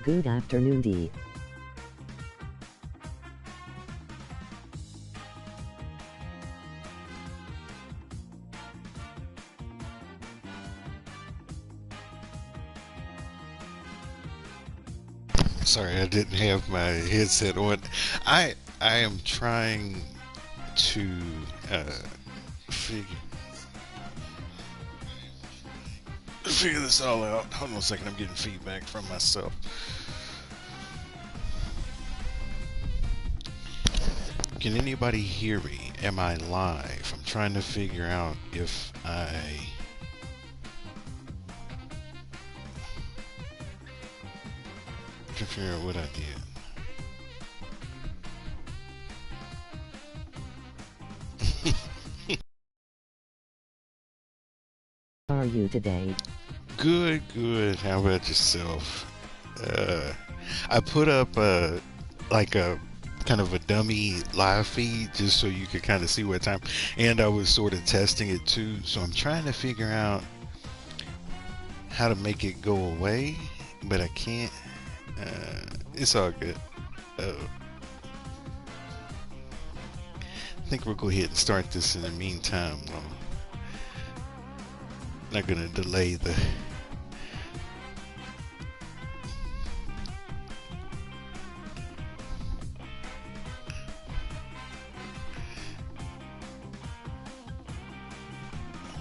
Good afternoon, D. Sorry, I didn't have my headset on. I am trying to uh, figure figure this all out. Hold on a second. I'm getting feedback from myself. Can anybody hear me? Am I live? I'm trying to figure out if I can figure out what I did. How are you today? Good, good. How about yourself? I put up like a kind of a dummy live feed just so you could kind of see what time, and I was sort of testing it too. So I'm trying to figure out how to make it go away, but I can't. It's all good. I think we'll go ahead and start this in the meantime. I'm not gonna delay the.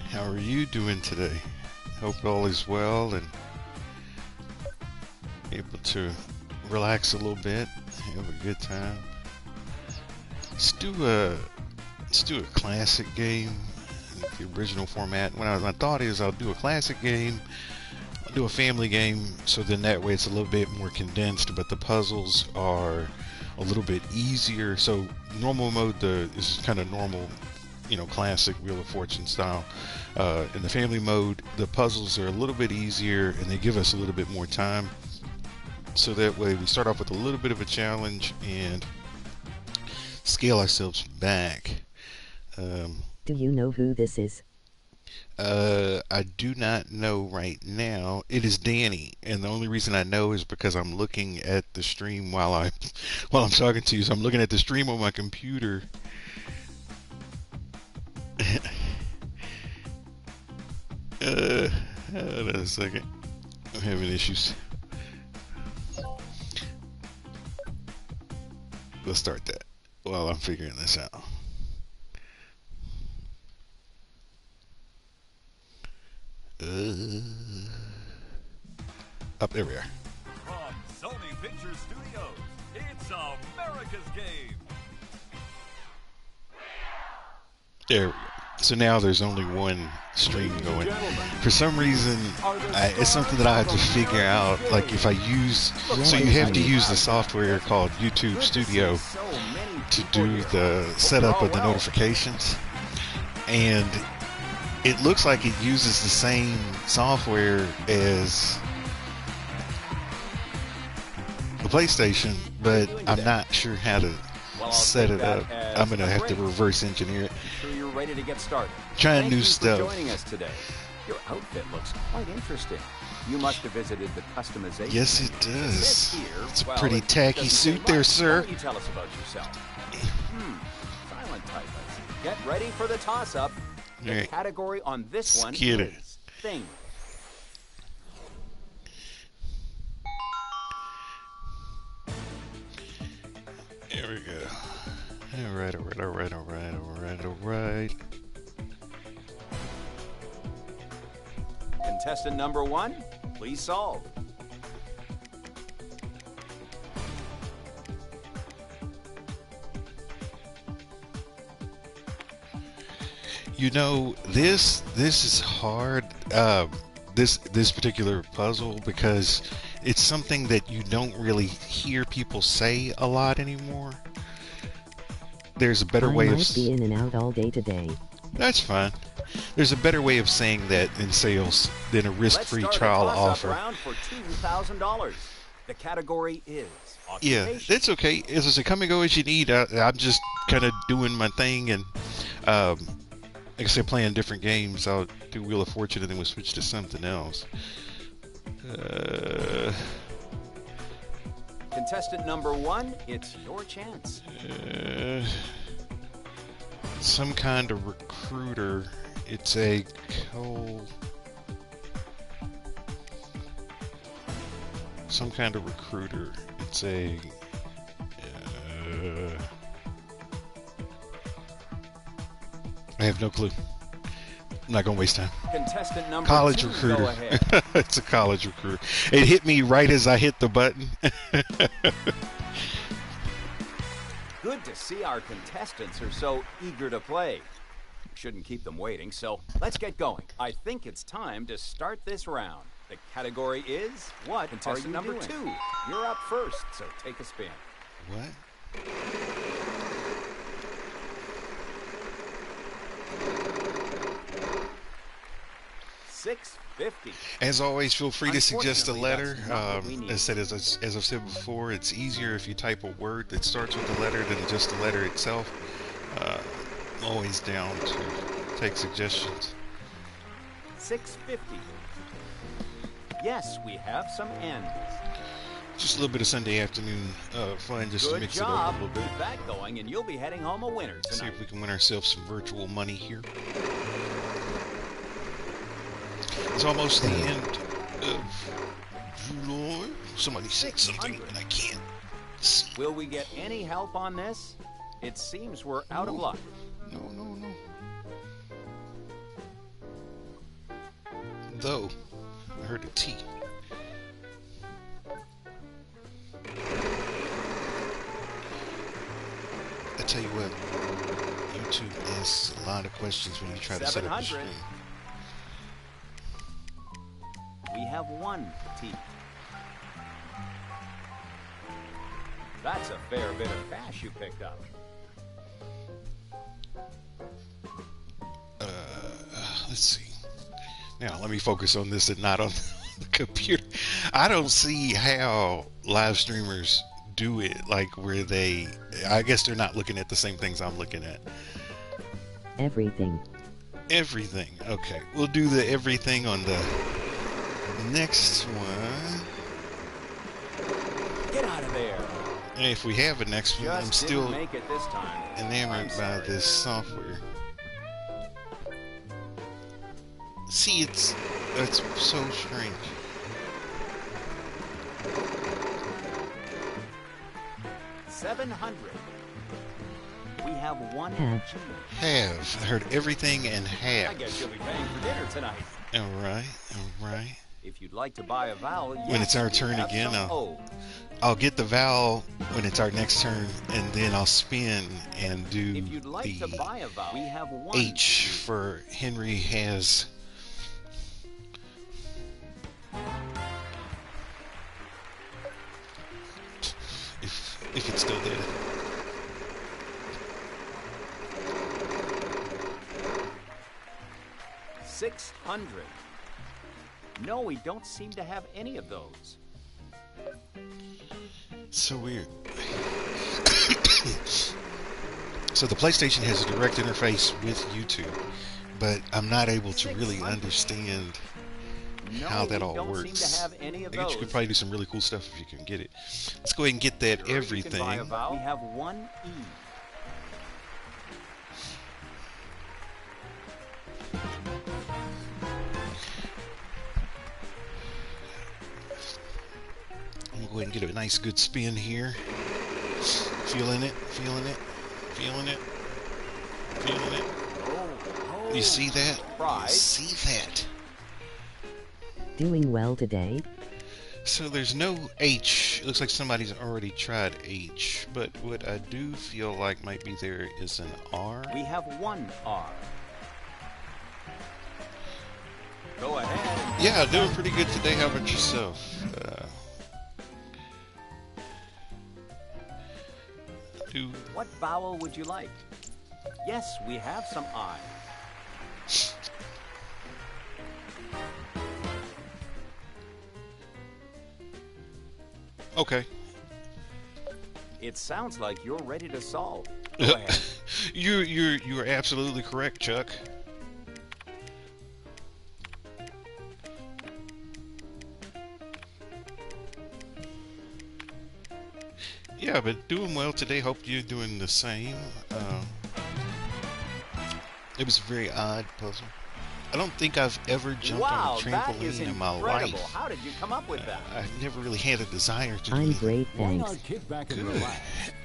How are you doing today? Hope all is well and able to relax a little bit, have a good time. Let's do a classic game, the original format. My thought is I'll do a classic game, I'll do a family game, so then that way it's a little bit more condensed, but the puzzles are a little bit easier. So normal mode is kind of normal, classic Wheel of Fortune style. In the family mode, the puzzles are a little bit easier and they give us a little bit more time. So that way we start off with a little bit of a challenge and scale ourselves back. Do you know who this is? I do not know right now. It is Danny, and the only reason I know is because I'm looking at the stream while I'm talking to you. So I'm looking at the stream on my computer. Hold on a second. I'm having issues. Let's start that while I'm figuring this out. Up there we are. From Sony Pictures Studios, it's America's Game. There we go. So now there's only one stream going. For some reason, it's something that I have to figure out. Like if I use, so you have to use the software called YouTube Studio to do the setup of the notifications, and it looks like it uses the same software as the PlayStation, but I'm not sure how to set it up. I'm gonna have to reverse engineer it. Sure you're ready to get started. Trying new stuff. Thank you for joining us today. Your outfit looks quite interesting. You must have visited the customization. Yes, it does. Here, it's a pretty tacky suit there, sir. Why don't you tell us about yourself? Silent type. Get ready for the toss-up. The Right. category on this one Skitter. is thing. There we go. All right. Contestant number 1, please solve. This is hard. This particular puzzle, because it's something that you don't really hear people say a lot anymore. There's a better way of. I might be in and out all day today. That's fine. There's a better way of saying that in sales than a risk-free trial offer. Round for $2,000. The category is Yeah, occupation. it's okay. As I say, come and go as you need. I'm just kind of doing my thing, and like I said, playing different games. I'll do Wheel of Fortune, and then we'll switch to something else. Contestant number 1, it's your chance. Some kind of recruiter. It's a some kind of recruiter. It's a I have no clue. I'm not gonna waste time. Contestant number College 2, recruiter. go ahead. It's a college recruiter. It hit me right as I hit the button. Good to see our contestants are so eager to play. Shouldn't keep them waiting, so let's get going. I think it's time to start this round. The category is what contestant number 2. You're up first, so take a spin. What? $6.50. As always, feel free to suggest a letter. Unfortunately, that's not what we need. As I've said before, it's easier if you type a word that starts with a letter than just the letter itself. I'm always down to take suggestions. $6.50. Yes, we have some ends. Just a little bit of Sunday afternoon fun, just to Good mix job. it up a little bit. Keep that going, and you'll be heading home a winner See tonight. if we can win ourselves some virtual money here. It's almost the end of July. Somebody said something and I can't see. Will we get any help on this? It seems we're out of luck. No. Though, I heard a T. I tell you what, YouTube asks a lot of questions when you try to set up a 700. stream. We have 1 T. That's a fair bit of cash you picked up. Let's see. Now, let me focus on this and not on the computer. I don't see how live streamers do it, like where they, I guess they're not looking at the same things I'm looking at. Everything. Everything. Okay. We'll do the everything on the next one. Get out of there. And if we have a next one, I'm Just still didn't make it this time. enamored I'm by sorry. this software. See, it's so strange. $700. We have 1 Half. G. Have. I heard everything and have. I guess you'll be paying for dinner tonight. Alright. If you'd like to buy a vowel, When it's our we turn have again, some I'll- O's. I'll get the vowel when it's our next turn, and then I'll spin and do If you'd like to the buy a vowel, we have 1 H for Henry has. If it's still there. $600. No, we don't seem to have any of those. So weird. So the PlayStation has a direct interface with YouTube, but I'm not able to really 600. understand No, how that we all don't works. seem to have any of I guess those. you could probably do some really cool stuff if you can get it. Let's go ahead and get that Sure, you can buy a everything. vowel. We have 1 E. I'm gonna go ahead and get a nice good spin here. Feeling it. Oh, You see that? You Prize. see that? Doing well today? So there's no H. It looks like somebody's already tried H. But what I do feel like might be there is an R. We have 1 R. Go ahead. Yeah, doing pretty good today. How about yourself? What vowel would you like? Yes, we have some I. Okay. It sounds like you're ready to solve. Go ahead. You're absolutely correct, Chuck. Yeah, but doing well today. Hope you're doing the same. It was a very odd puzzle. I don't think I've ever jumped on a Wow, that is trampoline in my incredible. life. How did you come up with that? I've never really had a desire to do I'm anything. great, Why thanks. not kick back and relax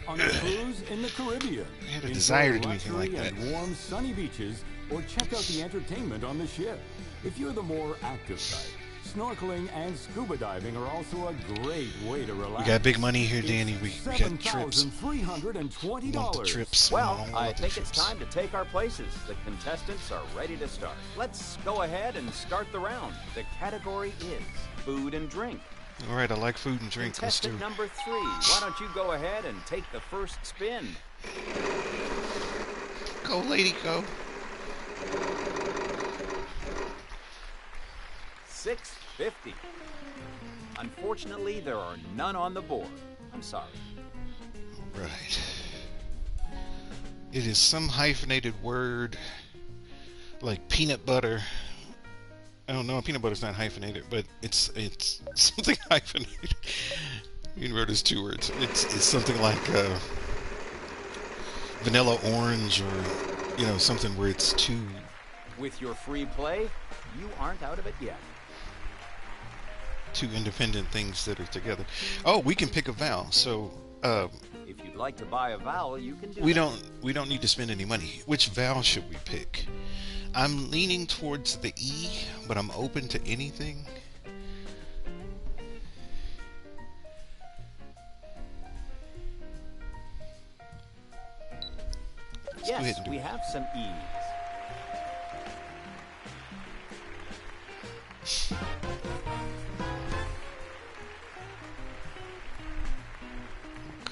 on a cruise in the Caribbean? I had a Enjoy desire to do anything like luxury that. and warm, sunny beaches, or check out the entertainment on the ship. If you're the more active type, snorkeling and scuba diving are also a great way to relax. We got big money here, Danny. We got trips. $7,320. Want the trips? Well, We I want the think it's trips. time to take our places. The contestants are ready to start. Let's go ahead and start the round. The category is food and drink. All right, I like food and drink. Let's do. Contestant number 3, why don't you go ahead and take the first spin? Go, lady, go. $6.50. Unfortunately, there are none on the board. I'm sorry. Right. It is some hyphenated word like peanut butter. I don't know, peanut butter's not hyphenated, but it's something hyphenated. You wrote as 2 words. It's something like vanilla orange, or something where it's two. With your free play, you aren't out of it yet. Two independent things that are together. Oh, we can pick a vowel. So If you'd like to buy a vowel, you can do we that. don't need to spend any money. Which vowel should we pick? I'm leaning towards the E, but I'm open to anything. Let's go ahead Yes, and do we it. have some E's.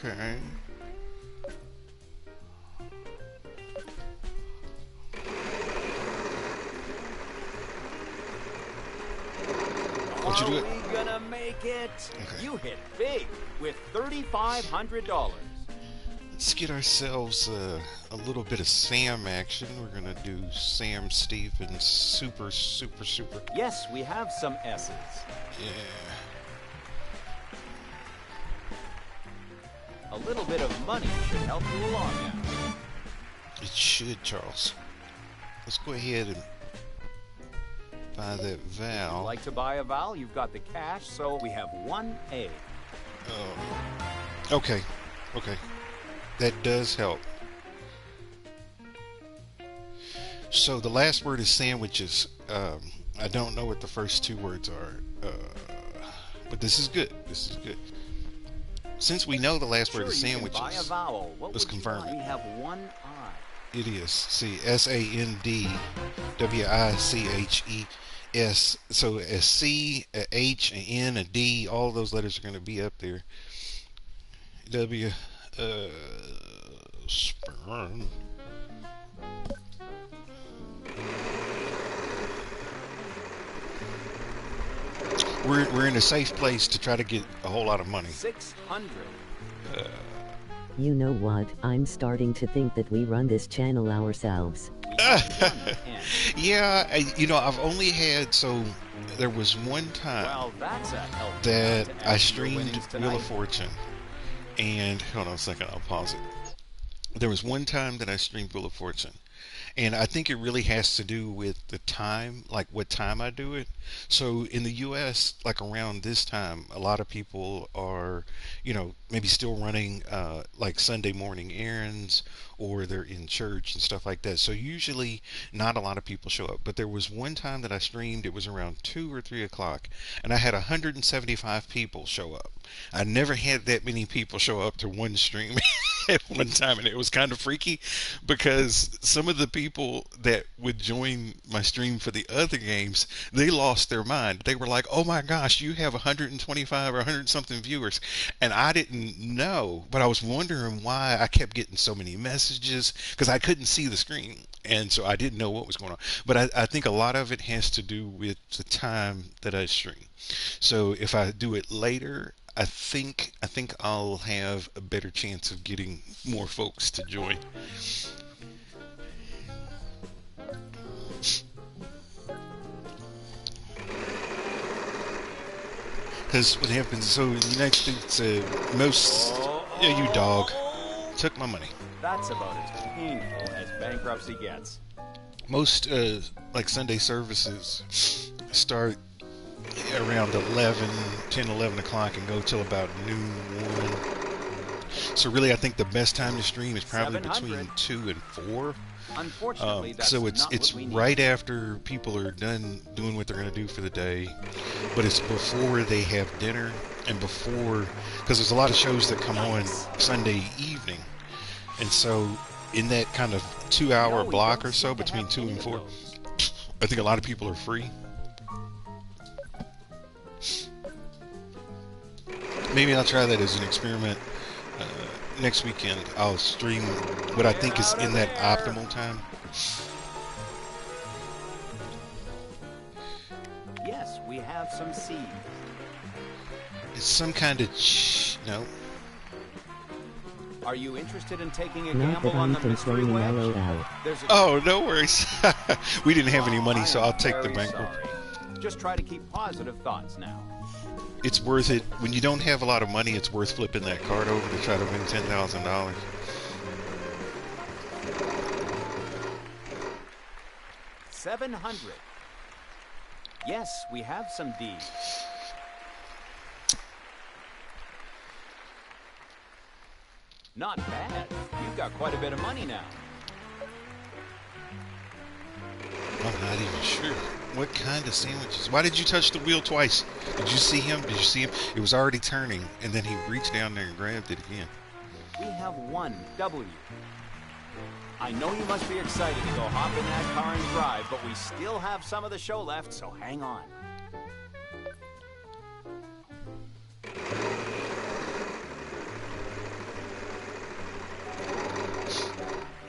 Okay. What'd you do Are it? we gonna make it? Okay. You hit big with $3,500. Let's get ourselves a little bit of Sam action. We're gonna do Sam Stevens super. Yes, we have some S's. Yeah. A little bit of money should help you along now. It should, Charles. Let's go ahead and buy that If you'd vowel. like to buy a vowel, you've got the cash, so we have one A. Oh. Okay. That does help. So the last word is sandwiches. I don't know what the first 2 words are, but this is good. Since we know the last word is Sure, you can buy a sandwiches, vowel. What let's would you confirm like? it. We have one I. it is. See, SANDWICHES. So a C, a H, an N, a D, all those letters are going to be up there. Sperm. We're in a safe place to try to get a whole lot of money. 600. You know what? I'm starting to think that we run this channel ourselves. We have one N. Yeah, I've only had, so there was one time Well, that's a help. that to I add to your streamed winnings Wheel tonight. of Fortune, and hold on a second, I'll pause it. There was one time that I streamed Wheel of Fortune, and I think it really has to do with the time, like what time I do it. So in the US, like around this time, a lot of people are, maybe still running like Sunday morning errands, or they're in church and stuff like that. So usually not a lot of people show up. But there was one time that I streamed, it was around 2 or 3 o'clock, and I had 175 people show up. I never had that many people show up to one stream at one time, and it was kind of freaky because some of the people that would join my stream for the other games, they lost their mind. They were like, oh my gosh, you have 125 or 100 something viewers, and I didn't know, but I was wondering why I kept getting so many messages, because I couldn't see the screen, and so I didn't know what was going on. But I think a lot of it has to do with the time that I stream. So if I do it later, I think I'll have a better chance of getting more folks to join. Because what happens, so in the United States, most Yeah, you dog. Took my money. That's about as painful as bankruptcy gets. Most like Sunday services start around 10, 11 o'clock and go till about noon, 1. So really, I think the best time to stream is probably between 2 and 4. Unfortunately, that's so not it's what we right need. after people are done doing what they're going to do for the day, but it's before they have dinner and before, because there's a lot of shows that come on Sunday evening, and so in that kind of 2-hour No, we block don't or so seem to between have 2 any and of 4, those. I think a lot of people are free. Maybe I'll try that as an experiment. Next weekend, I'll stream what I think is Get out in of that there. optimal time. Yes, we have some seed. It's some kind of no. Are you interested in taking a Not gamble that on I'm the mystery complaining, wedge? LOL. There's a Oh, no worries. We didn't have any Oh, money, I so am I'll take the very bankroll. sorry. Just try to keep positive thoughts now. It's worth it. When you don't have a lot of money, it's worth flipping that card over to try to win $10,000. $700. Yes, we have some D. Not bad. You've got quite a bit of money now. I'm not even sure. What kind of sandwiches? Why did you touch the wheel twice? Did you see him? Did you see him? It was already turning, and then he reached down there and grabbed it again. We have one W. I know you must be excited to go hop in that car and drive, but we still have some of the show left, so hang on.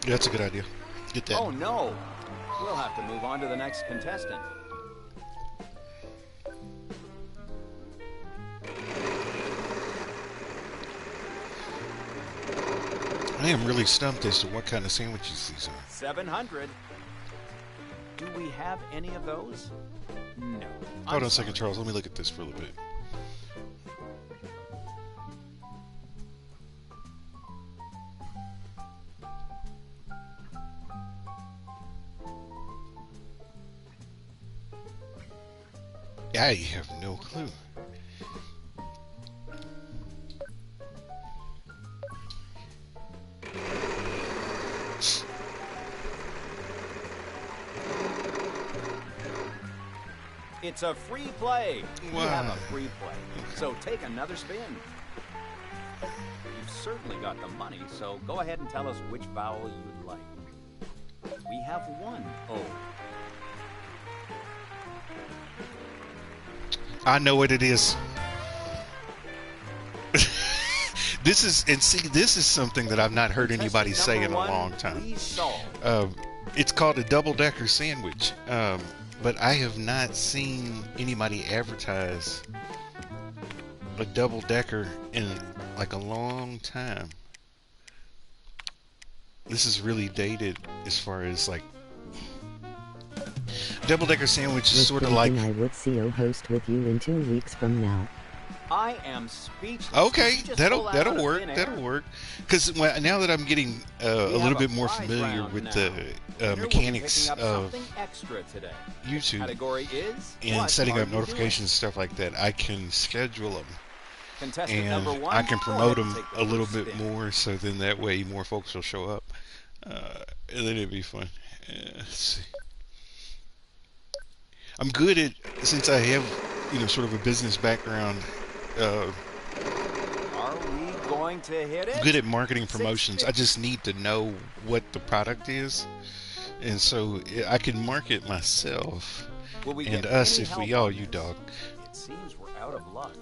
That's a good idea. Get that. Oh no! We'll have to move on to the next contestant. I am really stumped as to what kind of sandwiches these are. 700. Do we have any of those? No. Hold on I'm a second, sorry. Charles. Let me look at this for a little bit. I have no clue. It's a free play. We Wow. have a free play. So take another spin. You've certainly got the money, so go ahead and tell us which vowel you'd like. We have one O. I know what it is. This is something that I've not heard anybody Contestant say in number a one, long time. Please solve. It's called a double-decker sandwich, but I have not seen anybody advertise a double-decker in like a long time. This is really dated as far as like double-decker sandwich is Was sort of like. thinking I would CO host with you in 2 weeks from now. I am speechless. Okay, Did you just pull that out that'll of work. thin air? That'll work. Because now that I'm getting a We have little a bit more prize familiar round with now. the Winner will be mechanics picking up of something extra today. YouTube Category is and what setting are up you notifications doing? and stuff like that, I can schedule them Contestant and number one, I can go promote ahead and them take the a little first bit spin. more. So then that way more folks will show up, and then it'd be fun. Let's see. I'm good at, since I have sort of a business background. Are we going to hit it? Good at marketing promotions. I 650. just need to know what the product is, and so I can market myself Will we and get us any if we help all on you this? dog. It seems we're out of luck.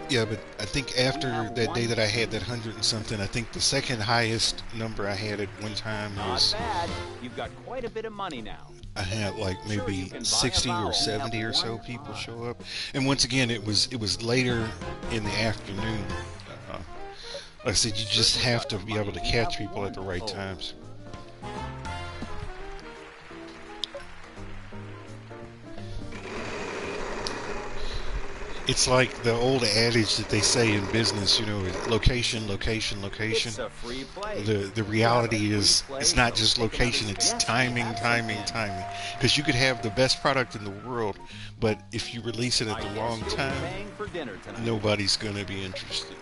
Yeah, but I think after have that one. day that I had that 100 and something, I think the second highest number I had at one time Not was bad. You've got quite a bit of money now. I had like Sure, maybe you can buy a 60 vowel. or We 70 have or so one people odd. show up, and once again it was later in the afternoon. Like I said, you just have to be able to catch people at the right times. It's like the old adage that they say in business, you know, location, location, It's location. a free play. The You have a reality free is play, it's not so just take another location, it's yes, we timing, have some timing, pins. timing. Because you could have the best product in the world, but if you release it at I the guess wrong you'll be time, paying for dinner tonight. nobody's going to be interested.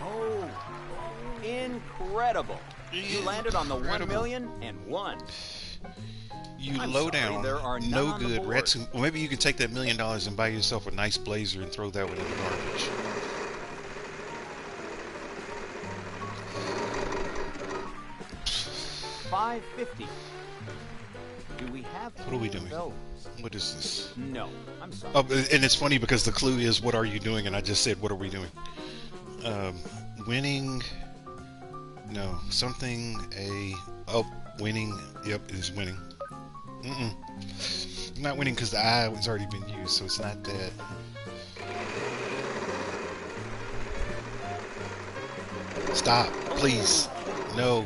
Oh, incredible. You landed on the 1 million and won. You I'm low sorry, down, there are none no on the good board. rats. Well, maybe you could take that $1 million and buy yourself a nice blazer and throw that one in the garbage. $5.50. Do we have What are we any of doing? those? What is this? No, I'm sorry. Oh, and it's funny because the clue is, what are you doing? And I just said, what are we doing? Winning. No, something. Winning. Yep, it is winning. Not winning because the I has already been used, so it's not that. Stop, please. No,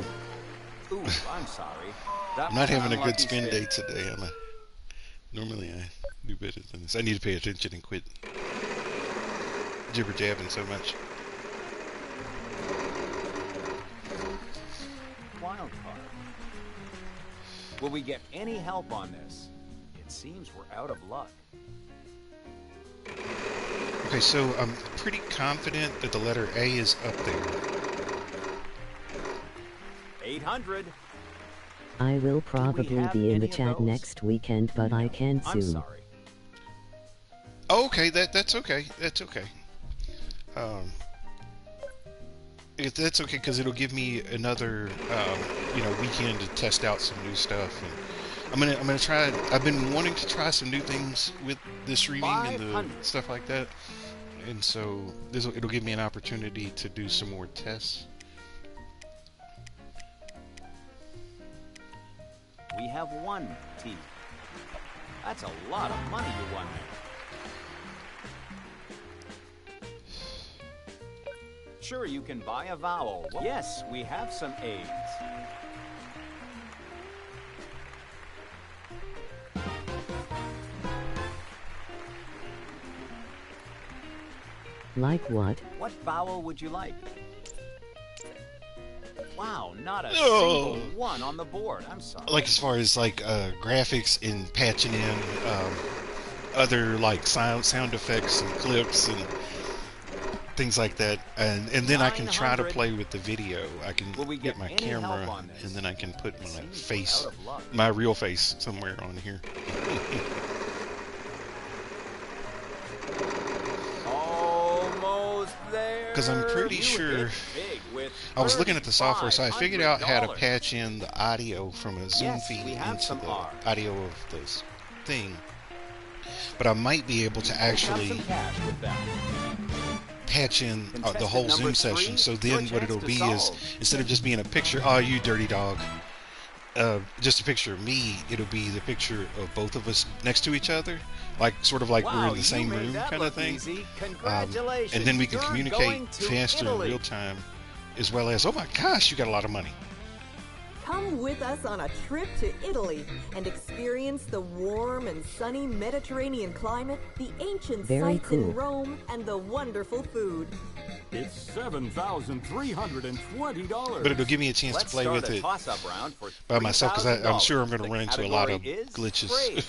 Ooh, I'm sorry. I'm not having a good spin day today. Normally I do better than this. I need to pay attention and quit jibber jabbing so much. Wild card. Will we get any help on this? It seems we're out of luck. Okay, so I'm pretty confident that the letter A is up there. 800. I will probably have be in any the of chat those? next weekend, but I can't I'm soon. sorry. Okay, that's okay. That's okay. That's okay because it'll give me another, weekend to test out some new stuff. And I'm gonna try. I've been wanting to try some new things with this reading and the 500. stuff like that. And so it'll give me an opportunity to do some more tests. We have 1 T. That's a lot of money you won there. Sure, you can buy a vowel. Yes, we have some A's. Like what? What vowel would you like? Wow, not a No. single one on the board. I'm sorry. Like as far as graphics and patching in other like sound effects and clips and things like that, and then I can try to 900. play with the video. I can Will we get get my any help camera on this? and then I can put my Seems we're face, out of luck. my real face, somewhere on here. Almost there. 'Cause I'm pretty You sure- hit big with I was looking at the software, so I figured out how to $3,500. patch in the audio from a Zoom Yes, feed we have into some the R. audio of this thing. But I might be able to Pick up actually some cash with that. patch in the Contestant whole number Zoom session. 3, So your then what chance it'll to be is, solve. instead of just being a picture, oh, you dirty dog, just a picture of me, it'll be the picture of both of us next to each other, like sort of like we're Wow, in the you same made room that kind of look thing. easy. Congratulations. And then we can You're going communicate to faster in Italy. real time, as well as, oh my gosh, you got a lot of money. Come with us on a trip to Italy and experience the warm and sunny Mediterranean climate, the ancient Very sights cool. in Rome, and the wonderful food. It's $7,320. But it'll give me a chance Let's to play start with a it toss-up round for by myself, because I'm $3,000. sure I'm going to The run into a lot of category is glitches. phrase.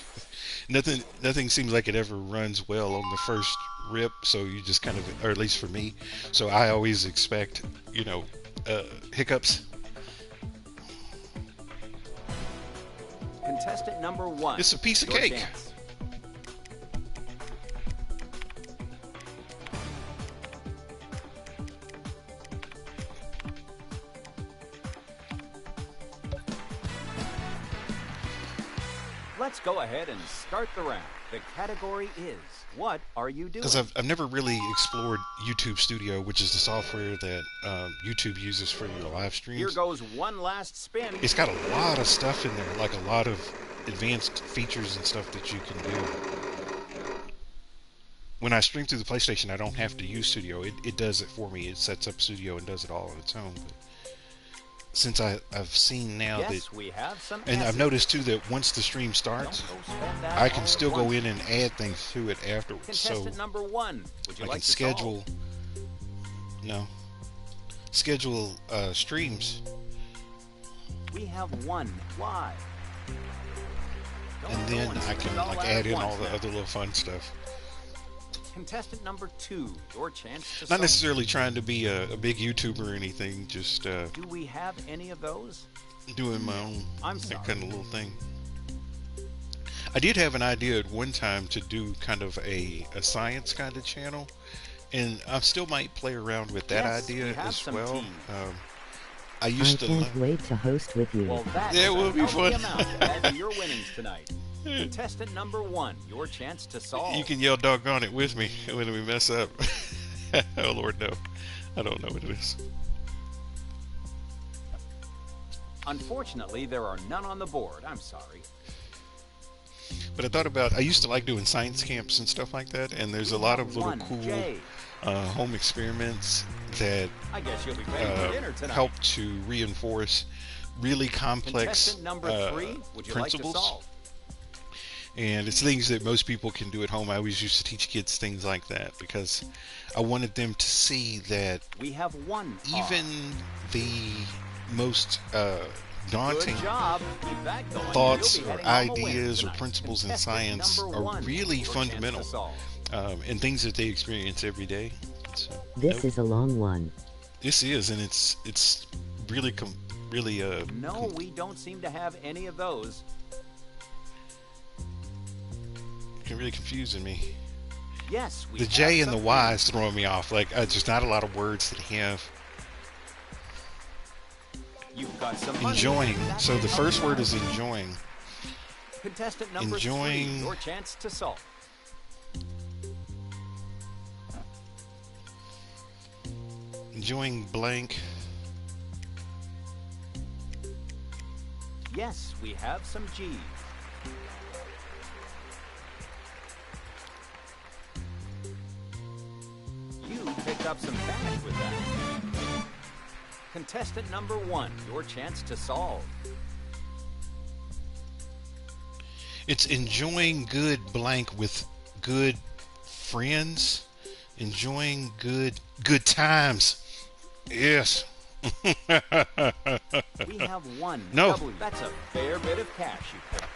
Nothing seems like it ever runs well on the first rip, so you just kind of, or at least for me, so I always expect, hiccups. Contestant number 1. It's a piece of Your cake. chance. Let's go ahead and start the round. The category is, what are you doing? Because I've never really explored YouTube Studio, which is the software that YouTube uses for your live Here streams. goes one last spin. It's got a lot of stuff in there, like a lot of advanced features and stuff that you can do. When I stream through the PlayStation, I don't have to use Studio. It does it for me. It sets up Studio and does it all on its own. since I've seen now that, Yes, we have some and I've S's. noticed too that once the stream starts, Don't go spend that I all can at still go once. in and add things to it afterwards. So Contestant number 1, would you I like can to schedule, solve? no, schedule streams, We have 1. Why? Don't and go then I spend can it all like out add at in all once the now. other little fun stuff. Contestant number 2, your chance to Not solve. necessarily trying to be a big YouTuber or anything, just Do we have any of those? doing my own I'm sorry. kind of little thing. I did have an idea at one time to do kind of a science kind of channel, and I still might play around with that Yes, we idea have as some well. teas. I I used to can't love. wait to host with you. Well, that Yeah, is it will a be healthy fun. amount to add to your winnings tonight. Contestant number 1, your chance to solve. You can yell doggone it with me when we mess up. Oh Lord, no. I don't know what it is. Unfortunately, there are none on the board. I'm sorry. But I thought about, I used to like doing science camps and stuff like that, and there's a lot of little 1, cool Jay. home experiments that I guess you'll be ready for dinner tonight. help to reinforce really complex Contestant number 3, would you like to principles. solve? And it's things that most people can do at home. I always used to teach kids things like that because I wanted them to see that We have 1. even the most daunting Good job. Keep that going. thoughts You'll be or heading home a winner ideas or tonight. principles in Contestant science number are 1, really your chance to fundamental, solve. and things that they experience every day. So, This is a long one. this is, and it's really really No, we don't seem to have any of those. really confusing me. Yes, we The have J and the some Y things. is throwing me off. Like there's not a lot of words that have. You've got some money. Enjoying. That So can the help first you word out. is enjoying. Contestant number 3, enjoying- your chance to solve. Enjoying blank. Yes, we have some G's. You picked up some cash with that. Contestant number 1, your chance to solve. It's enjoying good blank with good friends. Enjoying good times. Yes. We have 1 No. W. That's a fair bit of cash you picked up.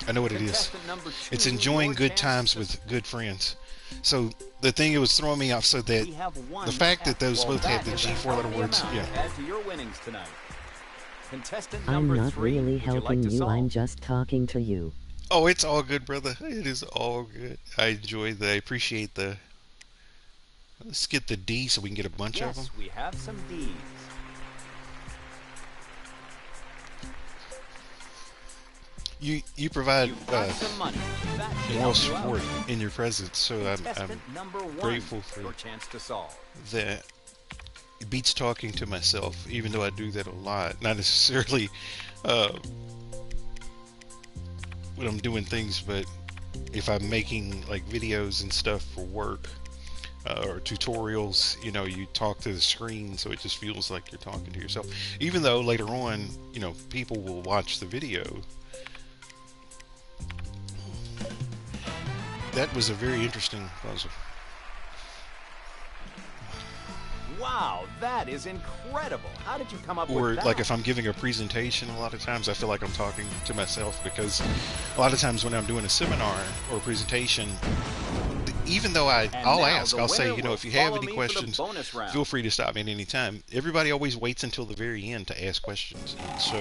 I know what it is. Contestant number 2, It's enjoying your good chance times to with good friends. So the thing that was throwing me off, so that We have 1 the fact that those Well, both have that the is a G four-letter healthy words, amount yeah. to add to your winnings tonight. Contestant I'm number not 3, really would you like helping to you, solve? I'm just talking to you. Oh, it's all good, brother. It is all good. I appreciate the. Let's get the D so we can get a bunch of them. Yes, we have some D's. You provide You've got some money. That should moral help you out. support in your presence, so I'm Contestant number 1, grateful for your chance to solve. that. It beats talking to myself, even though I do that a lot. Not necessarily when I'm doing things, but if I'm making like videos and stuff for work or tutorials, you talk to the screen, so it just feels like you're talking to yourself. Even though later on, people will watch the video. That was a very interesting puzzle. Wow, that is incredible. How did you come up Or with that? like if I'm giving a presentation, a lot of times I feel like I'm talking to myself, because a lot of times when I'm doing a seminar or a presentation, even though And I'll now ask, the I'll say, winner will if you have follow any me for the questions, bonus round. feel free to stop me at any time. Everybody always waits until the very end to ask questions. And so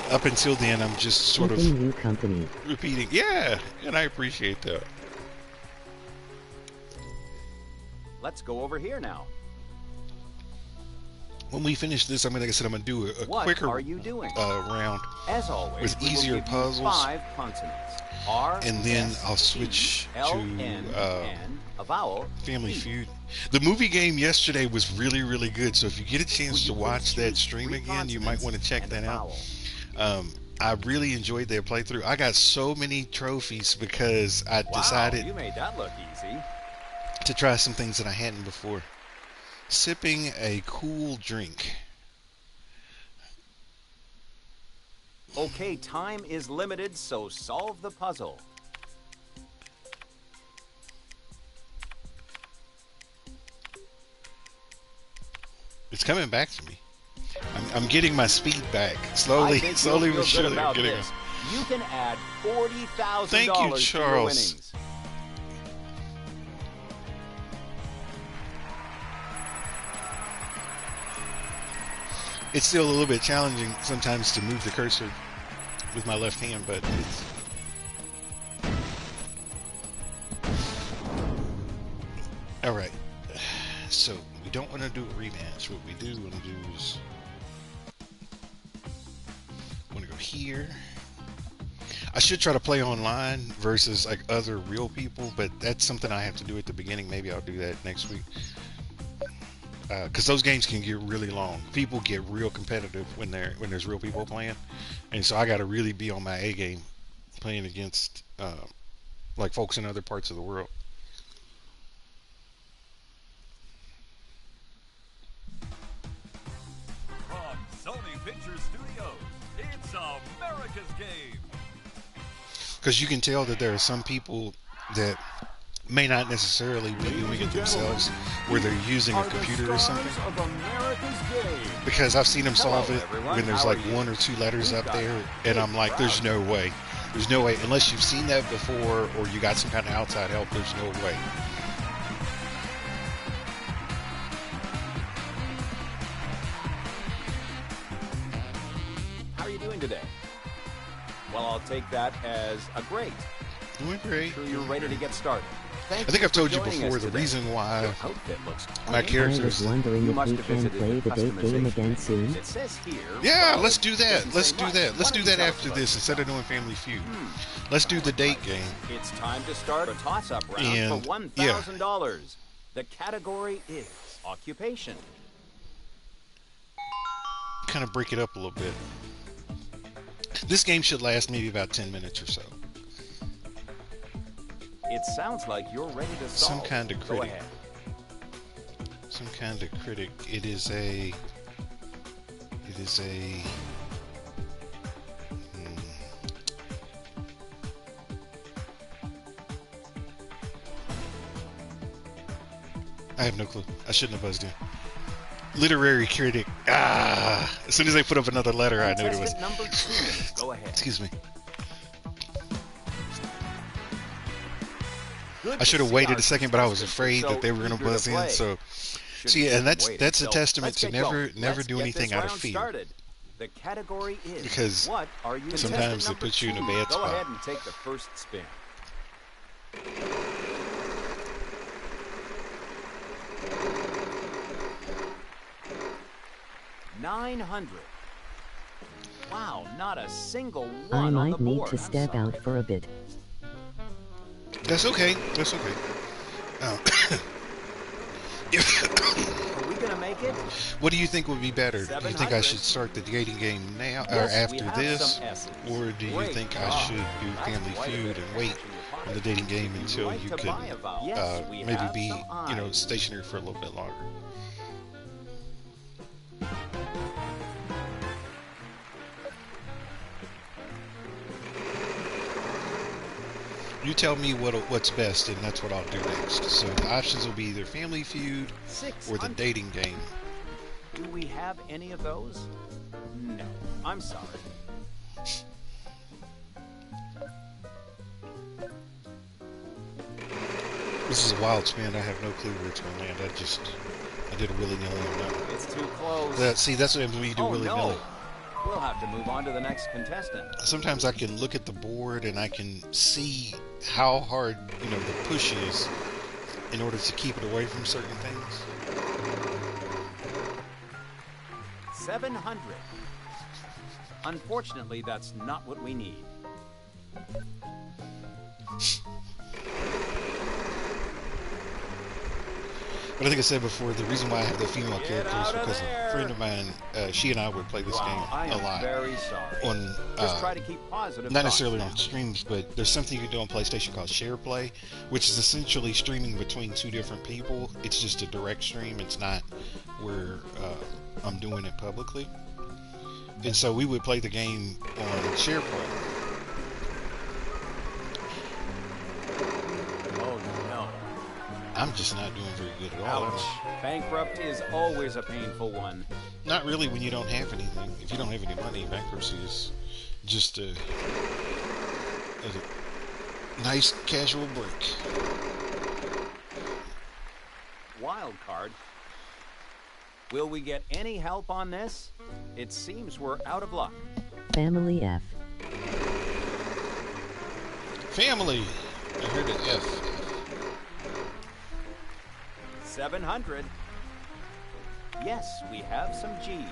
up until then, I'm just sort of Keeping you company. repeating. Yeah, and I appreciate that. Let's go over here now. When we finish this, like I said, I'm going to do a What quicker are you doing? round. As always, with we will easier give you puzzles. 5 consonants. R, And then S, I'll T, switch L, to, N, N, a vowel, Family E. Feud. The movie game yesterday was really, really good. So if you get a chance Would to you watch please that choose stream 3 again, you might want to consonants check and a that out. vowel? I really enjoyed their playthrough. I got so many trophies because I Wow, decided you made that look easy. to try some things that I hadn't before. sipping a cool drink. Okay, time is limited, so solve the puzzle. It's coming back to me. I'm getting my speed back. I Slowly, think slowly you'll but feel good surely I'm about getting this. You can add $40,000 Thank you, to your Charles. winnings. It's still a little bit challenging sometimes to move the cursor with my left hand, but it's... Alright. So, we don't want to do a rematch. What we do want to do is... want to go here. I should try to play online versus like other real people, but that's something I have to do at the beginning. Maybe I'll do that next week. Because those games can get really long. People get real competitive when there's real people playing, and so I got to really be on my A game playing against like folks in other parts of the world. From Sony Pictures Studios, it's America's Game. Because you can tell that there are some people that may not necessarily be doing it themselves, where they're using a computer or something. Of America's Game. Because I've seen them solve Hello, it everyone. when there's How like are you? 1 or 2 letters We've up got there, a and big I'm like, there's crowd. no way. There's no way. Unless you've seen that before or you got some kind of outside help, there's no way. How are you doing today? Well, I'll take that as a great. Doing great. Sure you're ready to get started. Thank I think I've for told you joining before us the today. reason why Your outfit looks my great. I characters... was wondering You if must we have can visited play the date game customization. again soon. It says here. Yeah, well, let's do that. doesn't Let's say do much. that. Let's Why do don't you that tell us after about this yourself? instead of doing Family Feud. Let's do the date game. It's time to start a toss-up round And, for $1,000. The category is occupation. Kind of break it up a little bit. This game should last maybe about 10 minutes or so. It sounds like you're ready to solve. Some kind of Go critic. ahead. Some kind of critic. It is a... I have no clue. I shouldn't have buzzed in. Literary critic. Ah! As soon as they put up another letter, I knew it was... Contestant number 2. Go ahead. Excuse me. Good I to should have see waited our a second, but I was contestants afraid are that they were going eager to buzz in. play. So, Shouldn't see, keep and them that's waiting. a So, testament let's to get going. never Let's do get anything this out of round fear. started. The category is Because what are you? sometimes Contestant it puts you in a number bad 2. spot. Go ahead and take the first spin. $900. Wow, not a single one I on the might need board. to I'm step sorry. out for a bit. That's okay. That's okay. Are we gonna make it? What do you think would be better? Do you think I 700. should start the dating game now or Yes, we after have this? some S's. Or do you Great think I job. should do That's Family quite a Feud bit and of wait action in your on pocket. the dating game Would you until like you to can buy a vowel? Yes, we maybe have be, some eyes. stationary for a little bit longer? You tell me what's best, and that's what I'll do next. So the options will be either Family Feud or the 600. dating game. Do we have any of those? No. I'm sorry. This is a wild spin. I have no clue where it's going to land. I did a willy-nilly on that one. It's too close. See, that's what happens when you do Oh, willy-nilly. no. We'll have to move on to the next contestant. Sometimes I can look at the board and I can see how hard, the push is in order to keep it away from certain things. 700. Unfortunately, that's not what we need. But I think I said before, the reason why I have the female Get character is out of because there. a friend of mine, she and I would play this Wow, I game a am lot. very sorry. On, Just try to keep positive. not necessarily thoughts on now. streams, but there's something you can do on PlayStation called Share Play, which is essentially streaming between two different people. It's just a direct stream. It's not where I'm doing it publicly. And so we would play the game on Share Play. Oh no. I'm just not doing very good at all. Ouch. Bankrupt is always a painful one. Not really when you don't have anything. If you don't have any money, bankruptcy is just a nice casual break. Wild card. Will we get any help on this? It seems we're out of luck. Family F. Family. I heard an F. 700. Yes, we have some G's.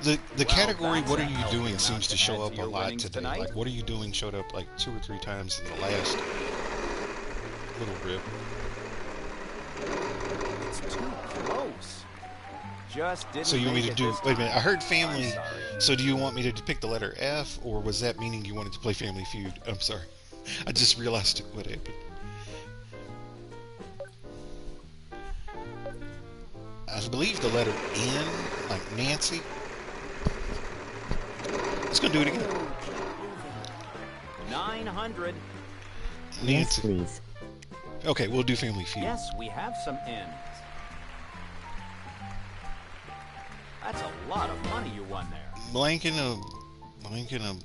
The Well, category that's "What a are you healthy doing" amount seems to to show add up to a your lot winnings today. tonight. Like "What are you doing" showed up like 2 or 3 times in the last little rip. It's too close. Just didn't So you want me make to it do? this Wait a minute. I time. heard family. I'm sorry. So do you want me to pick the letter F, or was that meaning you wanted to play Family Feud? I'm sorry. I just realized what happened. I believe the letter N, like Nancy. Let's go do it again. 900. Yes, Nancy. please. Okay, we'll do Family Feud. Yes, we have some N's. That's a lot of money you won there. Blank and a blank and a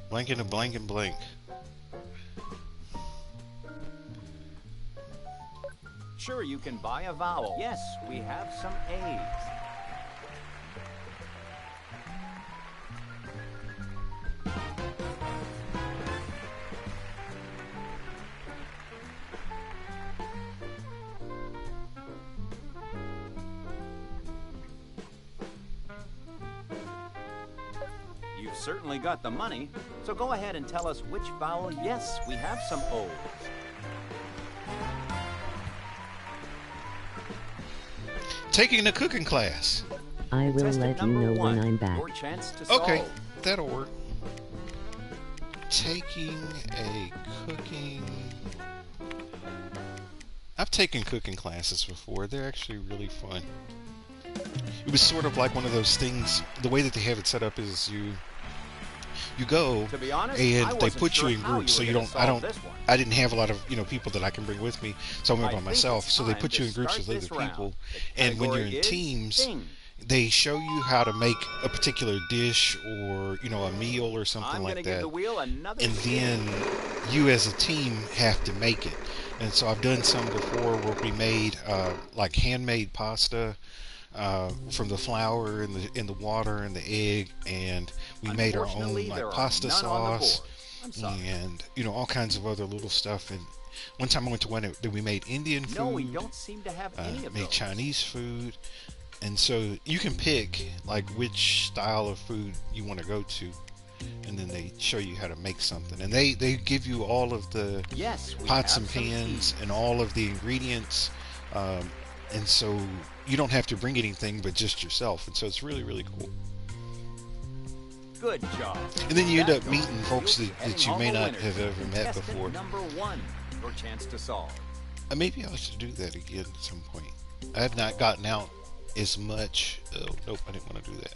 blank and a blank and blank. Sure, you can buy a vowel. Yes, we have some A's. You've certainly got the money, so go ahead and tell us which vowel. Yes, we have some O's. Taking a cooking class. I will Contestant let you number know when 1, I'm back. Your chance to solve. Okay, that'll work. Taking a cooking. I've taken cooking classes before. They're actually really fun. It was sort of like one of those things. The way that they have it set up is you go To be honest, and I they wasn't put sure you in how groups, so were you gonna don't. solve this one. I didn't have a lot of people that I can bring with me, so I went I by think myself. it's So they time put you to in groups start with other this round. people, The and when you're in category is teams, Sing. they show you how to make a particular dish or a meal or something I'm like gonna give that. the wheel another And spin. then you as a team have to make it. And so I've done some before where we made like handmade pasta from the flour and the water and the egg, and we made our own Unfortunately, there like are pasta none on the sauce board. I'm sorry. and all kinds of other little stuff. And one time I went to one that we made Indian food. No, we don't seem to have any of Made those. Chinese food. And so you can pick like which style of food you want to go to, and then they show you how to make something. And they give you all of the Yes, we pots have and some pans tea. and all of the ingredients, and so you don't have to bring anything but just yourself. And so it's really, really cool. Good job. And then you end That up goes. meeting folks You'll be that heading you may home a not winner. have ever met Contestant before. Number 1, your chance to solve. Maybe I should do that again at some point. I have not gotten out as much. Oh, nope, I didn't want to do that.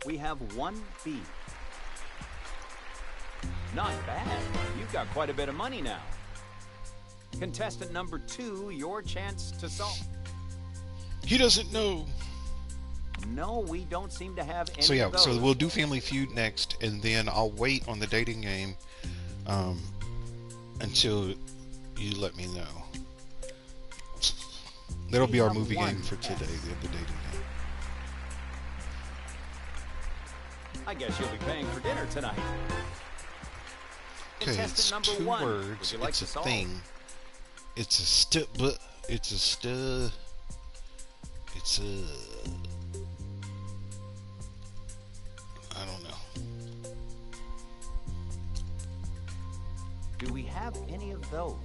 We have 1B. Not bad. You've got quite a bit of money now. Contestant number 2, your chance to solve. He doesn't know. No, we don't seem to have any So yeah, of those. so we'll do Family Feud next, and then I'll wait on the dating game until you let me know. That'll be our movie game for today, the dating game. I guess you'll be paying for dinner tonight. Okay, it's Contestant number 2 1, words. would you like It's to a solve? thing. It's a It's a It's a. I don't know. Do we have any of those?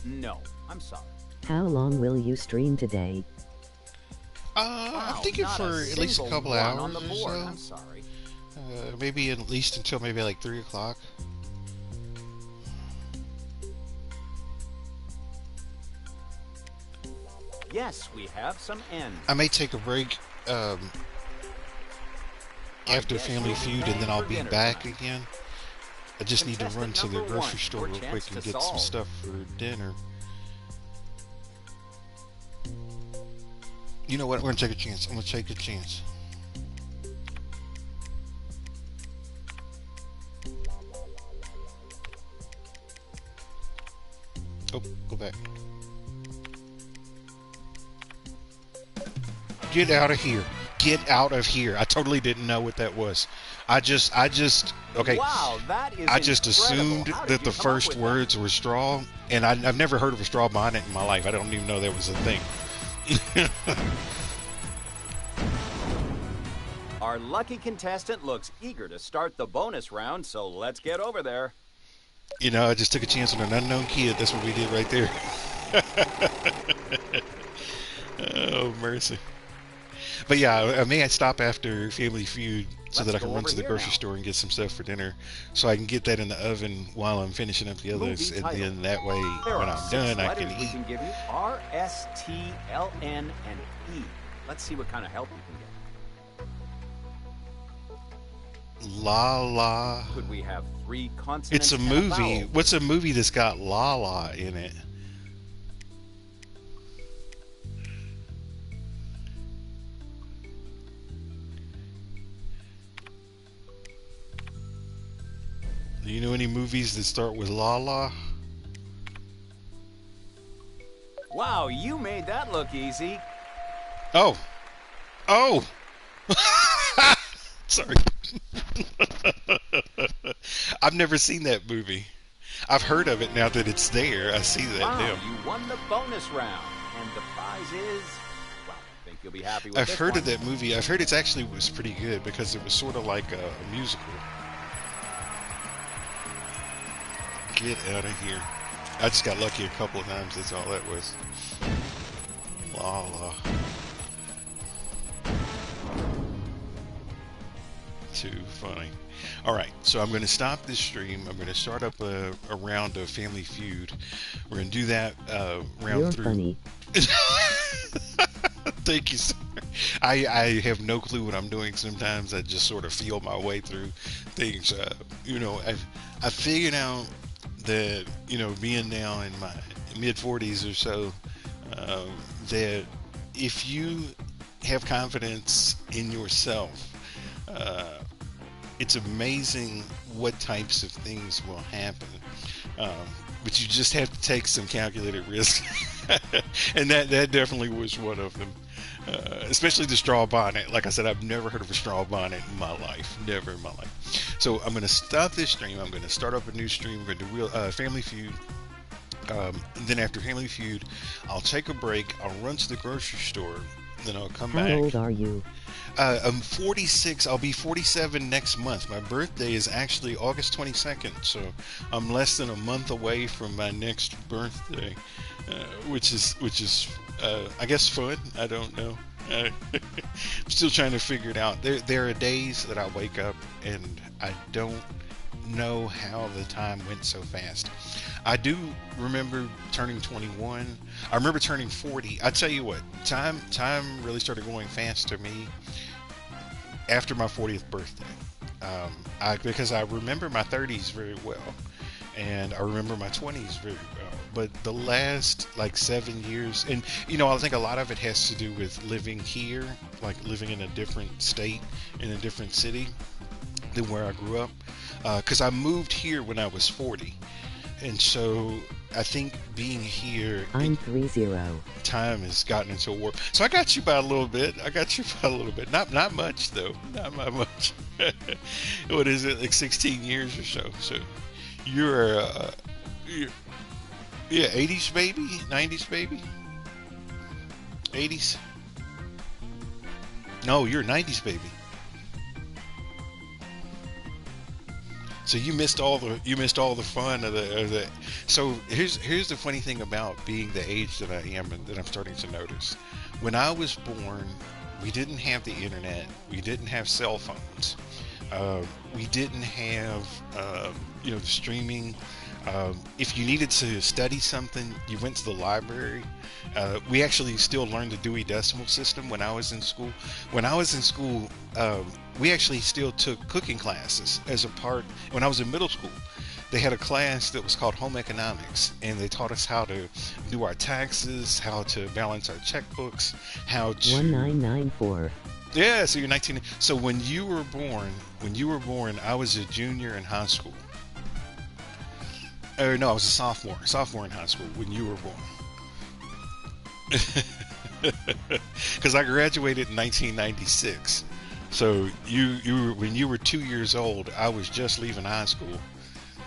No, I'm sorry. How long will you stream today? I'm Wow, thinking not for at least a single couple one hours on the or board. so. I'm sorry. Maybe at least until maybe like 3 o'clock. Yes, we have some N's. I may take a break after guess Family we'll be Feud, and paying then I'll for be dinner back tonight. again. I just need to run Contestant to the number grocery one, store your real chance quick and to get some solve. stuff for dinner. You know what? We're gonna take a chance. I'm gonna take a chance. Oh, go back. Get out of here. Get out of here. I totally didn't know what that was. Okay. Wow, that is I just incredible. assumed How did that you the come up first with words were straw, and I've never heard of a straw bonnet in my life. I don't even know that was a thing. that? Our lucky contestant looks eager to start the bonus round, so let's get over there. You know, I just took a chance on an unknown kid. That's what we did right there. Oh, mercy. But yeah, I may stop after Family Feud so Let's that I go can run over to the here grocery now. store and get some stuff for dinner, so I can get that in the oven while I'm finishing up the others, Movie and title. then that way There when are I'm 6 done I letters can we eat. can give you. R, S, T, L, N, and E. Let's see what kind of help you can get. La La. Could we have 3 consonants It's a and movie. vowel? What's a movie that's got La La in it? Do you know any movies that start with La La? Wow, you made that look easy. Oh. Oh. Sorry. I've never seen that movie. I've heard of it now that it's there. I see that Wow, now. you won the bonus round. And the prize is... Well, I think you'll be happy with I've this heard one. of that movie. I've heard it's actually was pretty good because it was sort of like a musical. Get out of here. I just got lucky a couple of times. That's all that was. La la. Too funny. All right, so I'm going to stop this stream. I'm going to start up a round of Family Feud. We're going to do that round You're through. funny. Thank you, sir. I have no clue what I'm doing sometimes. I just sort of feel my way through things. You know, I figured out that, you know, being now in my mid 40s or so, that if you have confidence in yourself, it's amazing what types of things will happen. But you just have to take some calculated risks. And that definitely was one of them. Especially the straw bonnet. Like I said, I've never heard of a straw bonnet in my life. Never in my life. So I'm going to stop this stream. I'm going to start up a new stream. We're going to do Family Feud. Then after Family Feud, I'll take a break. I'll run to the grocery store. Then I'll come back. How old are you? I'm 46. I'll be 47 next month. My birthday is actually August 22nd, so I'm less than a month away from my next birthday, which is I guess fun. I don't know. I'm still trying to figure it out. There are days that I wake up and I don't know how the time went so fast. I do remember turning 21. I remember turning 40. I tell you what, time really started going fast to me after my 40th birthday. Because I remember my 30s very well, and I remember my 20s very well. But the last like 7 years, and you know, I think a lot of it has to do with living here, like living in a different state, in a different city than where I grew up. Because I moved here when I was 40. And so I think being here, I'm 30. time has gotten into a warp. So I got you by a little bit. Not much though. Not much. What is it? Like 16 years or so. So you're yeah, 80s baby, 90s baby, 80s. No, you're a 90s baby. So you missed all the fun of the. So here's the funny thing about being the age that I am and that I'm starting to notice. When I was born, we didn't have the internet. We didn't have cell phones. We didn't have the streaming. If you needed to study something, you went to the library. We actually still learned the Dewey Decimal System when I was in school. When I was in school, we actually still took cooking classes as a part. When I was in middle school, they had a class that was called Home Economics, and they taught us how to do our taxes, how to balance our checkbooks, how to 1994. Yeah, so you're 19. So when you were born, I was a junior in high school. Or no, I was a sophomore in high school when you were born. Because I graduated in 1996. So when you were 2 years old, I was just leaving high school,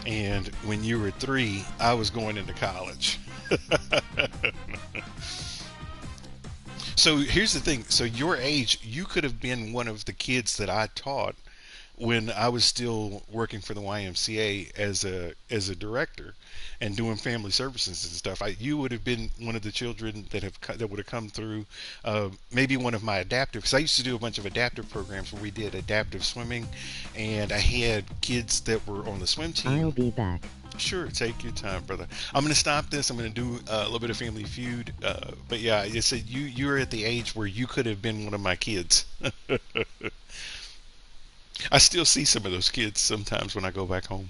and when you were 3, I was going into college. So here's the thing. So your age, you could have been one of the kids that I taught when I was still working for the YMCA as a director and doing family services and stuff. You would have been one of the children that would have come through. Maybe one of my adaptive, because I used to do a bunch of adaptive programs where we did adaptive swimming, and I had kids that were on the swim team. I'll be back. Sure, take your time, brother. I'm going to stop this. I'm going to do a little bit of Family Feud. But yeah, it's you're at the age where you could have been one of my kids. I still see some of those kids sometimes when I go back home.